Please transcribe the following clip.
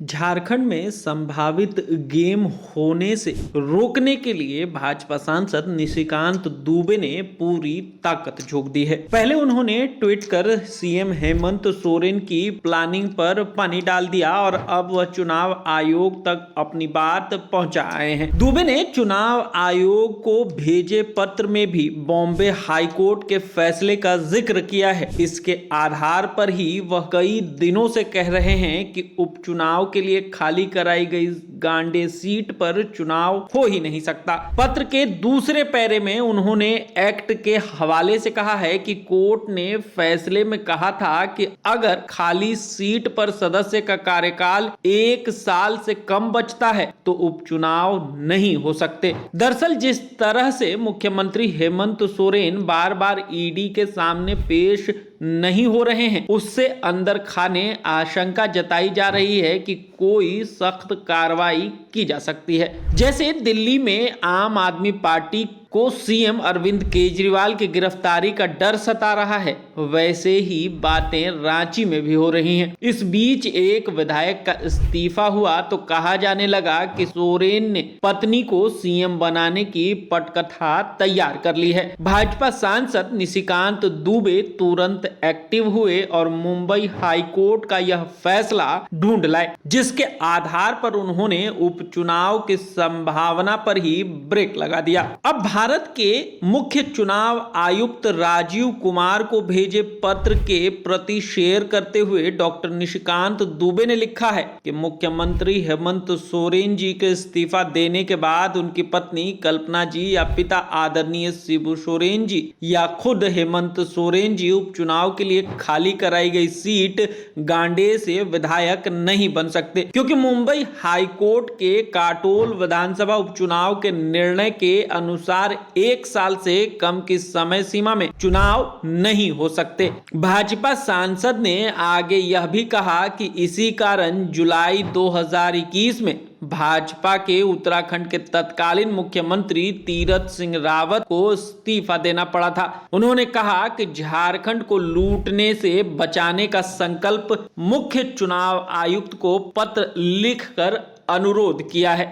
झारखंड में संभावित गेम होने से रोकने के लिए भाजपा सांसद निशिकांत दुबे ने पूरी ताकत झोंक दी है। पहले उन्होंने ट्वीट कर सीएम हेमंत सोरेन की प्लानिंग पर पानी डाल दिया और अब वह चुनाव आयोग तक अपनी बात पहुंचा आए हैं। दुबे ने चुनाव आयोग को भेजे पत्र में भी बॉम्बे हाईकोर्ट के फैसले का जिक्र किया है। इसके आधार पर ही वह कई दिनों से कह रहे हैं कि उपचुनाव के लिए खाली कराई गई गांडे सीट पर चुनाव हो ही नहीं सकता। पत्र के दूसरे पैरे में उन्होंने एक्ट के हवाले से कहा है कि कोर्ट ने फैसले में कहा था कि अगर खाली सीट पर सदस्य का कार्यकाल 1 साल से कम बचता है तो उपचुनाव नहीं हो सकते। दरअसल जिस तरह से मुख्यमंत्री हेमंत सोरेन बार बार ईडी के सामने पेश नहीं हो रहे हैं, उससे अंदर खाने आशंका जताई जा रही है कि कोई सख्त कार्रवाई की जा सकती है। जैसे दिल्ली में आम आदमी पार्टी को सीएम अरविंद केजरीवाल की गिरफ्तारी का डर सता रहा है, वैसे ही बातें रांची में भी हो रही हैं। इस बीच एक विधायक का इस्तीफा हुआ तो कहा जाने लगा कि सोरेन ने पत्नी को सीएम बनाने की पटकथा तैयार कर ली है। भाजपा सांसद निशिकांत दुबे तुरंत एक्टिव हुए और मुंबई हाईकोर्ट का यह फैसला ढूंढ लाए, जिसके आधार पर उन्होंने उपचुनाव की संभावना पर ही ब्रेक लगा दिया। अब भारत के मुख्य चुनाव आयुक्त राजीव कुमार को भेजे पत्र के प्रति शेयर करते हुए डॉक्टर निशिकांत दुबे ने लिखा है कि मुख्यमंत्री हेमंत सोरेन जी के इस्तीफा देने के बाद उनकी पत्नी कल्पना जी या पिता आदरणीय शिबू सोरेन जी या खुद हेमंत सोरेन जी उपचुनाव के लिए खाली कराई गई सीट गांडे से विधायक नहीं बन सकते, क्योंकि मुंबई हाईकोर्ट के काटोल विधानसभा उपचुनाव के निर्णय के अनुसार 1 साल से कम की समय सीमा में चुनाव नहीं हो सकते। भाजपा सांसद ने आगे यह भी कहा कि इसी कारण जुलाई 2021 में भाजपा के उत्तराखंड के तत्कालीन मुख्यमंत्री तीरथ सिंह रावत को इस्तीफा देना पड़ा था। उन्होंने कहा कि झारखंड को लूटने से बचाने का संकल्प मुख्य चुनाव आयुक्त को पत्र लिखकर अनुरोध किया है।